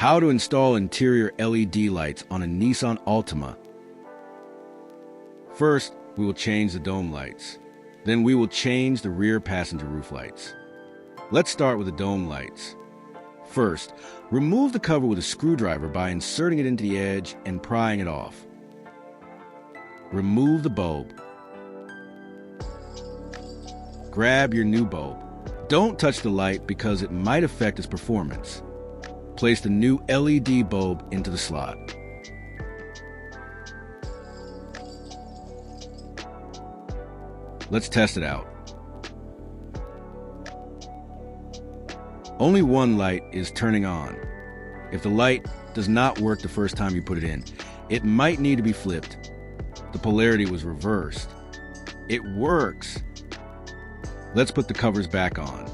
How to install interior LED lights on a Nissan Altima. First, we will change the dome lights. Then we will change the rear passenger roof lights. Let's start with the dome lights. First, remove the cover with a screwdriver by inserting it into the edge and prying it off. Remove the bulb. Grab your new bulb. Don't touch the light because it might affect its performance. Place the new LED bulb into the slot. Let's test it out. Only one light is turning on. If the light does not work the first time you put it in, it might need to be flipped. The polarity was reversed. It works. Let's put the covers back on.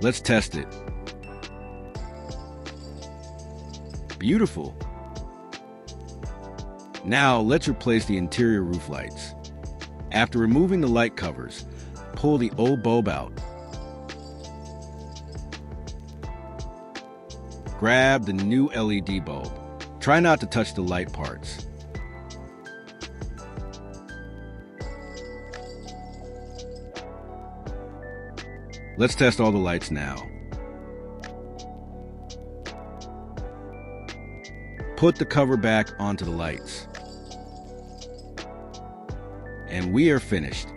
Let's test it. Beautiful. Now let's replace the interior roof lights. After removing the light covers, pull the old bulb out. Grab the new LED bulb. Try not to touch the light parts. Let's test all the lights now. Put the cover back onto the lights. And we are finished.